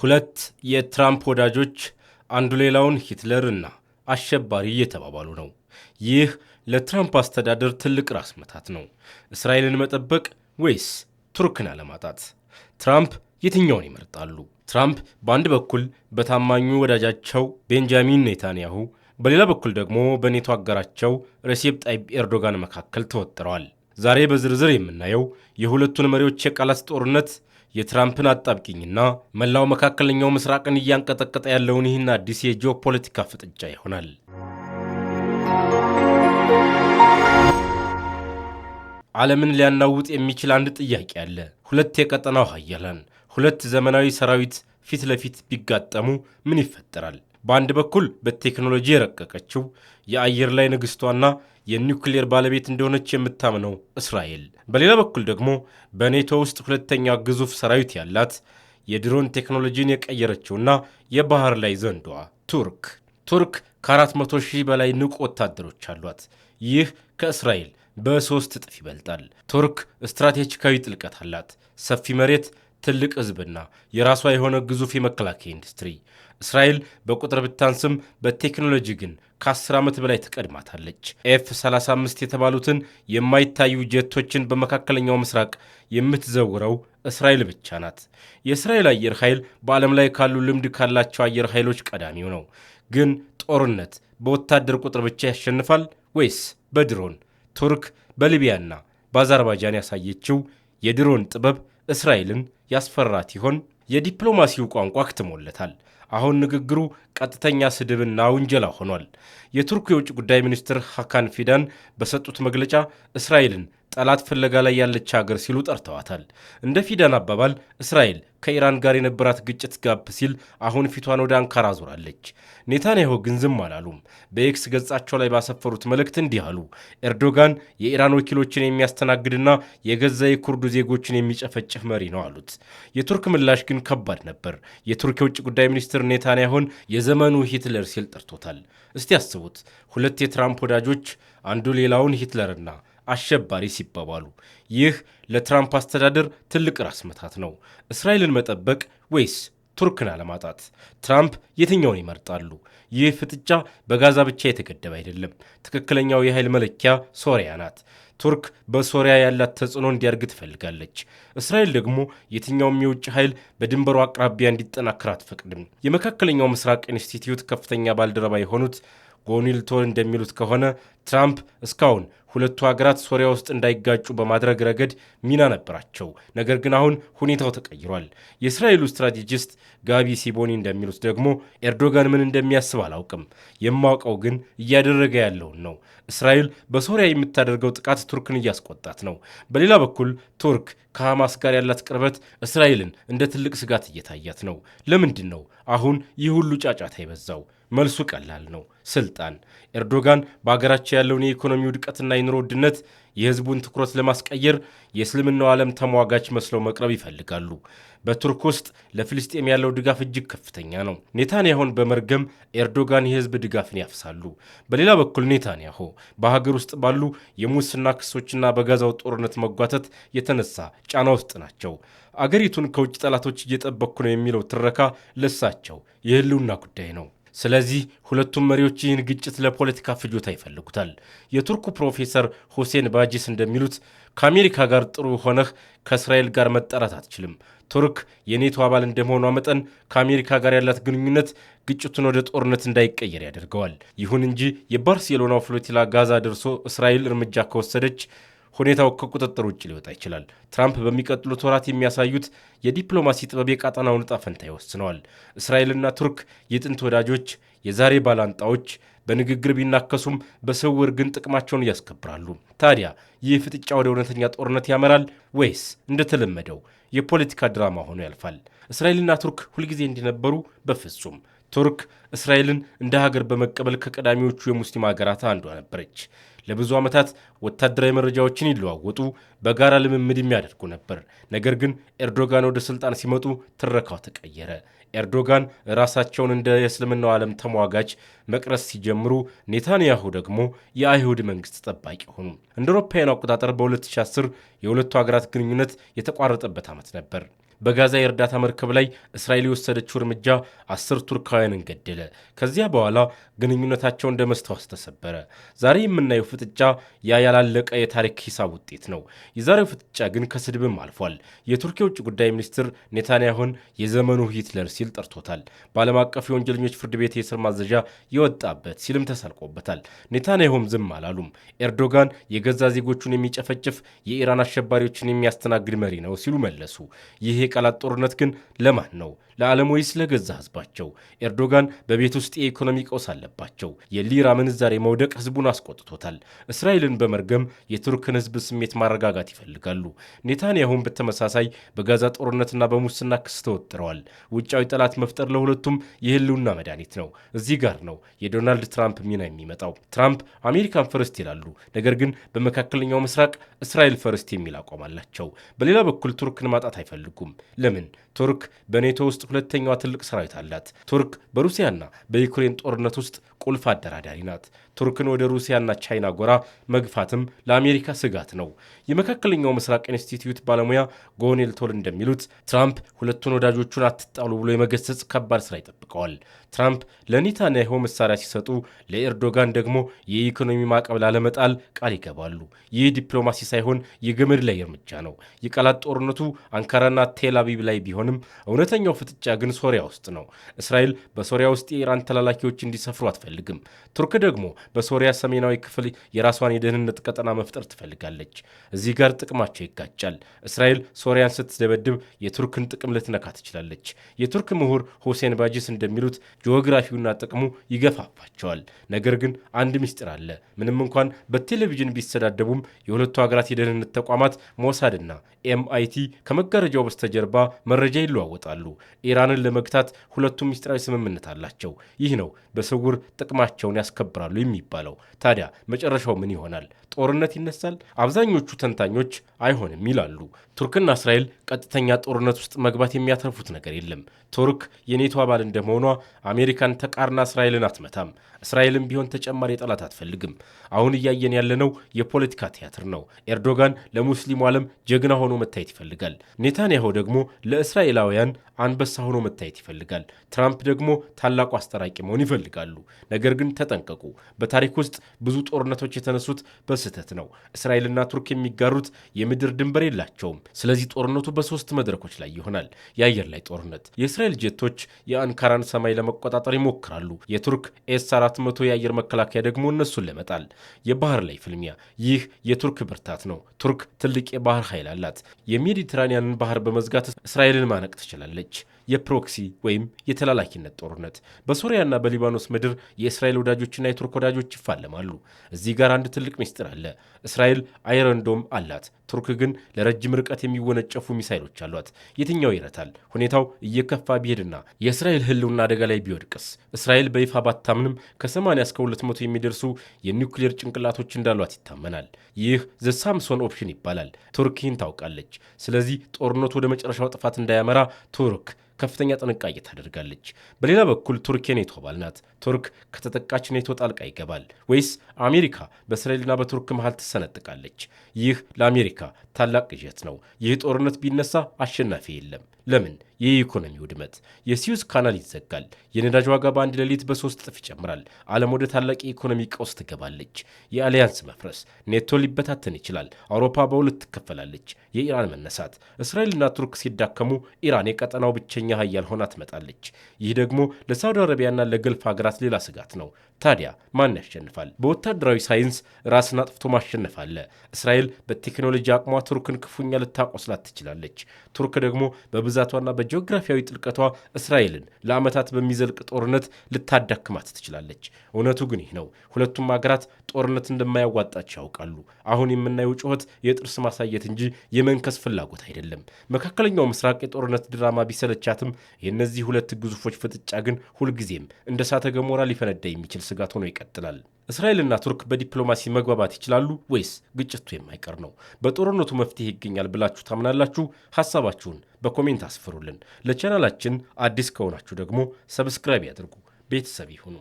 ሁለት የትራምፕ ወዳጆች አንዱ ሌላውን ሂትለርና አሸባሪ እየተባባሉ ነው። ይህ ለትራምፕ አስተዳደር ትልቅ ራስ መታት ነው። እስራኤልን መጠበቅ ወይስ ቱርክን አለማጣት? ትራምፕ የትኛውን ይመርጣሉ? ትራምፕ በአንድ በኩል በታማኙ ወዳጃቸው ቤንጃሚን ኔታንያሁ፣ በሌላ በኩል ደግሞ በኔቶ አጋራቸው ሬሴፕ ጣይብ ኤርዶጋን መካከል ተወጥረዋል። ዛሬ በዝርዝር የምናየው የሁለቱን መሪዎች የቃላት ጦርነት፣ የትራምፕን አጣብቂኝና መላው መካከለኛው ምስራቅን እያንቀጠቀጠ ያለውን ይህን አዲስ የጂኦፖለቲካ ፍጥጫ ይሆናል። ዓለምን ሊያናውጥ የሚችል አንድ ጥያቄ አለ። ሁለት የቀጠናው ኃያላን፣ ሁለት ዘመናዊ ሰራዊት ፊት ለፊት ቢጋጠሙ ምን ይፈጠራል? በአንድ በኩል በቴክኖሎጂ የረቀቀችው የአየር ላይ ንግሥቷና የኒውክሌር ባለቤት እንደሆነች የምታምነው እስራኤል፣ በሌላ በኩል ደግሞ በኔቶ ውስጥ ሁለተኛ ግዙፍ ሰራዊት ያላት የድሮን ቴክኖሎጂን የቀየረችውና የባህር ላይ ዘንዶዋ ቱርክ ከ400,000 በላይ ንቁ ወታደሮች አሏት። ይህ ከእስራኤል በ3 እጥፍ ይበልጣል። ቱርክ ስትራቴጂካዊ ጥልቀት አላት። ሰፊ መሬት፣ ትልቅ ሕዝብና የራሷ የሆነ ግዙፍ የመከላከያ ኢንዱስትሪ። እስራኤል በቁጥር ብታንስም በቴክኖሎጂ ግን ከ10 ዓመት በላይ ትቀድማታለች። F-35 የተባሉትን የማይታዩ ጄቶችን በመካከለኛው ምስራቅ የምትዘውረው እስራኤል ብቻ ናት። የእስራኤል አየር ኃይል በዓለም ላይ ካሉ ልምድ ካላቸው አየር ኃይሎች ቀዳሚው ነው። ግን ጦርነት በወታደር ቁጥር ብቻ ያሸንፋል ወይስ በድሮን? ቱርክ በሊቢያና በአዘርባይጃን ያሳየችው የድሮን ጥበብ እስራኤልን ያስፈራት ይሆን? የዲፕሎማሲው ቋንቋ አክትሞለታል። አሁን ንግግሩ ቀጥተኛ ስድብና ውንጀላ ሆኗል። የቱርክ የውጭ ጉዳይ ሚኒስትር ሃካን ፊዳን በሰጡት መግለጫ እስራኤልን ጠላት ፍለጋ ላይ ያለች ሀገር ሲሉ ጠርተዋታል። እንደ ፊዳን አባባል እስራኤል ከኢራን ጋር የነበራት ግጭት ጋብ ሲል አሁን ፊቷን ወደ አንካራ ዞራለች። ኔታንያሁ ግን ዝም አላሉም። በኤክስ ገጻቸው ላይ ባሰፈሩት መልእክት እንዲህ አሉ። ኤርዶጋን የኢራን ወኪሎችን የሚያስተናግድና የገዛ የኩርዱ ዜጎችን የሚጨፈጭፍ መሪ ነው አሉት። የቱርክ ምላሽ ግን ከባድ ነበር። የቱርክ የውጭ ጉዳይ ሚኒስትር ኔታንያሁን የዘመኑ ሂትለር ሲል ጠርቶታል። እስቲ ያስቡት፣ ሁለት የትራምፕ ወዳጆች አንዱ ሌላውን ሂትለርና አሸባሪ ሲባባሉ። ይህ ለትራምፕ አስተዳደር ትልቅ ራስ መታት ነው። እስራኤልን መጠበቅ ወይስ ቱርክን አለማጣት? ትራምፕ የትኛውን ይመርጣሉ? ይህ ፍጥጫ በጋዛ ብቻ የተገደበ አይደለም። ትክክለኛው የኃይል መለኪያ ሶሪያ ናት። ቱርክ በሶሪያ ያላት ተጽዕኖ እንዲያድግ ትፈልጋለች። እስራኤል ደግሞ የትኛውም የውጭ ኃይል በድንበሩ አቅራቢያ እንዲጠናከር አትፈቅድም። የመካከለኛው ምስራቅ ኢንስቲትዩት ከፍተኛ ባልደረባ የሆኑት ጎኒልቶን እንደሚሉት ከሆነ ትራምፕ እስካሁን ሁለቱ ሀገራት ሶሪያ ውስጥ እንዳይጋጩ በማድረግ ረገድ ሚና ነበራቸው። ነገር ግን አሁን ሁኔታው ተቀይሯል። የእስራኤሉ ስትራቴጂስት ጋቢ ሲቦኒ እንደሚሉት ደግሞ ኤርዶጋን ምን እንደሚያስብ አላውቅም፣ የማውቀው ግን እያደረገ ያለውን ነው። እስራኤል በሶሪያ የምታደርገው ጥቃት ቱርክን እያስቆጣት ነው። በሌላ በኩል ቱርክ ከሐማስ ጋር ያላት ቅርበት እስራኤልን እንደ ትልቅ ስጋት እየታያት ነው። ለምንድን ነው አሁን ይህ ሁሉ ጫጫታ የበዛው? መልሱ ቀላል ነው፣ ስልጣን። ኤርዶጋን በአገራቸው ያለውን የኢኮኖሚ ውድቀትና የኑሮ ውድነት የህዝቡን ትኩረት ለማስቀየር የእስልምናው ዓለም ተሟጋች መስለው መቅረብ ይፈልጋሉ። በቱርክ ውስጥ ለፍልስጤም ያለው ድጋፍ እጅግ ከፍተኛ ነው። ኔታንያሁን በመርገም ኤርዶጋን የህዝብ ድጋፍን ያፍሳሉ። በሌላ በኩል ኔታንያሁ በሀገር ውስጥ ባሉ የሙስና ክሶችና በጋዛው ጦርነት መጓተት የተነሳ ጫና ውስጥ ናቸው። አገሪቱን ከውጭ ጠላቶች እየጠበቅኩ ነው የሚለው ትረካ ለሳቸው የህልውና ጉዳይ ነው። ስለዚህ ሁለቱም መሪዎች ይህን ግጭት ለፖለቲካ ፍጆታ ይፈልጉታል። የቱርኩ ፕሮፌሰር ሁሴን ባጂስ እንደሚሉት ከአሜሪካ ጋር ጥሩ ሆነህ ከእስራኤል ጋር መጣላት አትችልም። ቱርክ የኔቶ አባል እንደመሆኗ መጠን ከአሜሪካ ጋር ያላት ግንኙነት ግጭቱን ወደ ጦርነት እንዳይቀየር ያደርገዋል። ይሁን እንጂ የባርሴሎናው ፍሎቲላ ጋዛ ደርሶ እስራኤል እርምጃ ከወሰደች ሁኔታው ከቁጥጥር ውጭ ሊወጣ ይችላል። ትራምፕ በሚቀጥሉት ወራት የሚያሳዩት የዲፕሎማሲ ጥበብ የቀጠናውን ዕጣ ፈንታ ይወስነዋል። እስራኤልና ቱርክ የጥንት ወዳጆች፣ የዛሬ ባላንጣዎች፣ በንግግር ቢናከሱም በስውር ግን ጥቅማቸውን እያስከብራሉ። ታዲያ ይህ ፍጥጫ ወደ እውነተኛ ጦርነት ያመራል ወይስ እንደተለመደው የፖለቲካ ድራማ ሆኖ ያልፋል? እስራኤልና ቱርክ ሁልጊዜ እንዲነበሩ? በፍጹም። ቱርክ እስራኤልን እንደ ሀገር በመቀበል ከቀዳሚዎቹ የሙስሊም ሀገራት አንዷ ነበረች። ለብዙ ዓመታት ወታደራዊ መረጃዎችን ይለዋወጡ፣ በጋራ ልምምድ የሚያደርጉ ነበር። ነገር ግን ኤርዶጋን ወደ ስልጣን ሲመጡ ትረካው ተቀየረ። ኤርዶጋን ራሳቸውን እንደ የእስልምናው ዓለም ተሟጋች መቅረስ ሲጀምሩ፣ ኔታንያሁ ደግሞ የአይሁድ መንግስት ጠባቂ ሆኑ። እንደ አውሮፓውያን አቆጣጠር በ2010 የሁለቱ ሀገራት ግንኙነት የተቋረጠበት ዓመት ነበር። በጋዛ የእርዳታ መርከብ ላይ እስራኤል የወሰደችው እርምጃ 10 ቱርካውያንን ገደለ። ከዚያ በኋላ ግንኙነታቸው እንደ መስታወት ተሰበረ። ዛሬ የምናየው ፍጥጫ ያ ያላለቀ የታሪክ ሂሳብ ውጤት ነው። የዛሬው ፍጥጫ ግን ከስድብም አልፏል። የቱርክ የውጭ ጉዳይ ሚኒስትር ኔታንያሁን የዘመኑ ሂትለር ሲል ጠርቶታል። በዓለም አቀፍ የወንጀለኞች ፍርድ ቤት የእስር ማዘዣ የወጣበት ሲልም ተሳልቆበታል። ኔታንያሁም ዝም አላሉም። ኤርዶጋን የገዛ ዜጎቹን የሚጨፈጭፍ የኢራን አሸባሪዎችን የሚያስተናግድ መሪ ነው ሲሉ መለሱ። ይህ የቃላት ጦርነት ግን ለማን ነው? ለዓለም ወይስ ለገዛ ህዝባቸው? ኤርዶጋን በቤት ውስጥ የኢኮኖሚ ቀውስ አለባቸው። የሊራ ምንዛሬ መውደቅ ህዝቡን አስቆጥቶታል። እስራኤልን በመርገም የቱርክን ህዝብ ስሜት ማረጋጋት ይፈልጋሉ። ኔታንያሁም በተመሳሳይ በጋዛ ጦርነትና በሙስና ክስ ተወጥረዋል። ውጫዊ ጠላት መፍጠር ለሁለቱም የህልውና መድኃኒት ነው። እዚህ ጋር ነው የዶናልድ ትራምፕ ሚና የሚመጣው። ትራምፕ አሜሪካን ፈርስት ይላሉ፣ ነገር ግን በመካከለኛው ምስራቅ እስራኤል ፈርስት የሚል አቋም አላቸው። በሌላ በኩል ቱርክን ማጣት አይፈልጉም። ለምን? ቱርክ በኔቶ ውስጥ ሁለተኛዋ ትልቅ ሰራዊት አላት። ቱርክ በሩሲያና በዩክሬን ጦርነት ውስጥ ቁልፍ አደራዳሪ ናት። ቱርክን ወደ ሩሲያና ቻይና ጎራ መግፋትም ለአሜሪካ ስጋት ነው። የመካከለኛው ምስራቅ ኢንስቲትዩት ባለሙያ ጎኔል ቶል እንደሚሉት ትራምፕ ሁለቱን ወዳጆቹን አትጣሉ ብሎ የመገሰጽ ከባድ ስራ ይጠብቀዋል። ትራምፕ ለኔታንያሁ መሳሪያ ሲሰጡ፣ ለኤርዶጋን ደግሞ የኢኮኖሚ ማዕቀብ ላለመጣል ቃል ይገባሉ። ይህ ዲፕሎማሲ ሳይሆን የገመድ ላይ እርምጃ ነው። የቃላት ጦርነቱ አንካራና ቴል አቪቭ ላይ ቢሆንም እውነተኛው ፍጥጫ ግን ሶሪያ ውስጥ ነው። እስራኤል በሶሪያ ውስጥ የኢራን ተላላኪዎች እንዲሰፍሩ አትፈልግም። ቱርክ ደግሞ በሶሪያ ሰሜናዊ ክፍል የራሷን የደህንነት ቀጠና መፍጠር ትፈልጋለች። እዚህ ጋር ጥቅማቸው ይጋጫል። እስራኤል ሶሪያን ስትደበድብ የቱርክን ጥቅም ልትነካ ትችላለች። የቱርክ ምሁር ሁሴን ባጂስ እንደሚሉት ጂኦግራፊውና ጥቅሙ ይገፋፋቸዋል። ነገር ግን አንድ ምስጢር አለ። ምንም እንኳን በቴሌቪዥን ቢሰዳደቡም የሁለቱ ሀገራት የደህንነት ተቋማት ሞሳድና ኤምአይቲ ከመጋረጃው በስተጀርባ መረጃ ይለዋወጣሉ። ኢራንን ለመግታት ሁለቱም ምስጢራዊ ስምምነት አላቸው። ይህ ነው በስውር ጥቅማቸውን ያስከብራሉ የሚባለው። ታዲያ መጨረሻው ምን ይሆናል? ጦርነት ይነሳል? አብዛኞቹ ተንታኞች አይሆንም ይላሉ። ቱርክና እስራኤል ቀጥተኛ ጦርነት ውስጥ መግባት የሚያተርፉት ነገር የለም። ቱርክ የኔቶ አባል እንደመሆኗ አሜሪካን ተቃርና እስራኤልን አትመታም። እስራኤልም ቢሆን ተጨማሪ ጠላት አትፈልግም። አሁን እያየን ያለነው የፖለቲካ ቲያትር ነው። ኤርዶጋን ለሙስሊሙ ዓለም ጀግና ሆኖ መታየት ይፈልጋል። ኔታንያሁ ደግሞ ለእስራኤላውያን አንበሳ ሆኖ መታየት ይፈልጋል። ትራምፕ ደግሞ ታላቁ አስታራቂ መሆን ይፈልጋሉ። ነገር ግን ተጠንቀቁ። በታሪክ ውስጥ ብዙ ጦርነቶች የተነሱት በስህተት ነው። እስራኤልና ቱርክ የሚጋሩት የምድር ድንበር የላቸውም። ስለዚህ ጦርነቱ በሶስት መድረኮች ላይ ይሆናል። የአየር ላይ ጦርነት። የእስራኤል ጄቶች የአንካራን ሰማይ ለመቆጣጠር ይሞክራሉ። የቱርክ ኤስ-400 የአየር መከላከያ ደግሞ እነሱን ለመጣል። የባህር ላይ ፍልሚያ። ይህ የቱርክ ብርታት ነው። ቱርክ ትልቅ የባህር ኃይል አላት። የሜዲትራኒያንን ባህር በመዝጋት እስራኤልን ማነቅ ትችላለች። የፕሮክሲ ወይም የተላላኪነት ጦርነት። በሶሪያና በሊባኖስ ምድር የእስራኤል ወዳጆችና የቱርክ ወዳጆች ይፋለማሉ። እዚህ ጋር አንድ ትልቅ ምስጢር አለ። እስራኤል አይረንዶም አላት። ቱርክ ግን ለረጅም ርቀት የሚወነጨፉ ሚሳይሎች አሏት። የትኛው ይረታል? ሁኔታው እየከፋ ቢሄድና የእስራኤል ሕልውና አደጋ ላይ ቢወድቅስ? እስራኤል በይፋ ባታምንም ከ80 እስከ 200 የሚደርሱ የኒውክሌር ጭንቅላቶች እንዳሏት ይታመናል። ይህ ዘ ሳምሶን ኦፕሽን ይባላል። ቱርክ ይህን ታውቃለች። ስለዚህ ጦርነቱ ወደ መጨረሻው ጥፋት እንዳያመራ ቱርክ ከፍተኛ ጥንቃቄ ታደርጋለች። በሌላ በኩል ቱርክ የኔቶ አባል ናት። ቱርክ ከተጠቃች ኔቶ ጣልቃ ይገባል ወይስ አሜሪካ በእስራኤልና በቱርክ መሃል ትሰነጥቃለች? ይህ ለአሜሪካ ታላቅ ቅዠት ነው። ይህ ጦርነት ቢነሳ አሸናፊ የለም። ለምን? የኢኮኖሚ ውድመት። የሲዩዝ ካናል ይዘጋል። የነዳጅ ዋጋ በአንድ ሌሊት በ3 እጥፍ ይጨምራል። ዓለም ወደ ታላቅ የኢኮኖሚ ቀውስ ትገባለች። የአሊያንስ መፍረስ፣ ኔቶ ሊበታተን ይችላል። አውሮፓ በሁለት ትከፈላለች። የኢራን መነሳት። እስራኤልና ቱርክ ሲዳከሙ ኢራን የቀጠናው ብቸኛ ሀያል ሆና ትመጣለች። ይህ ደግሞ ለሳውዲ አረቢያና ለገልፍ ሀገራት ሌላ ስጋት ነው። ታዲያ ማን ያሸንፋል? በወታደራዊ ሳይንስ ራስን አጥፍቶ ማሸነፍ አለ። እስራኤል በቴክኖሎጂ አቅሟ ቱርክን ክፉኛ ልታቆስላት ትችላለች። ቱርክ ደግሞ በብዛቷና በጂኦግራፊያዊ ጥልቀቷ እስራኤልን ለዓመታት በሚዘልቅ ጦርነት ልታዳክማት ትችላለች። እውነቱ ግን ይህ ነው። ሁለቱም ሀገራት ጦርነት እንደማያዋጣቸው ያውቃሉ። አሁን የምናየው ጩኸት የጥርስ ማሳየት እንጂ የመንከስ ፍላጎት አይደለም። መካከለኛው ምስራቅ የጦርነት ድራማ ቢሰለቻትም የእነዚህ ሁለት ግዙፎች ፍጥጫ ግን ሁልጊዜም እንደ እሳተ ገሞራ ሊፈነዳ የሚችል ስጋት ሆኖ ይቀጥላል። እስራኤልና ቱርክ በዲፕሎማሲ መግባባት ይችላሉ ወይስ ግጭቱ የማይቀር ነው? በጦርነቱ መፍትሄ ይገኛል ብላችሁ ታምናላችሁ? ሐሳባችሁን በኮሜንት አስፍሩልን። ለቻናላችን አዲስ ከሆናችሁ ደግሞ ሰብስክራይብ ያድርጉ፣ ቤተሰብ ይሁኑ።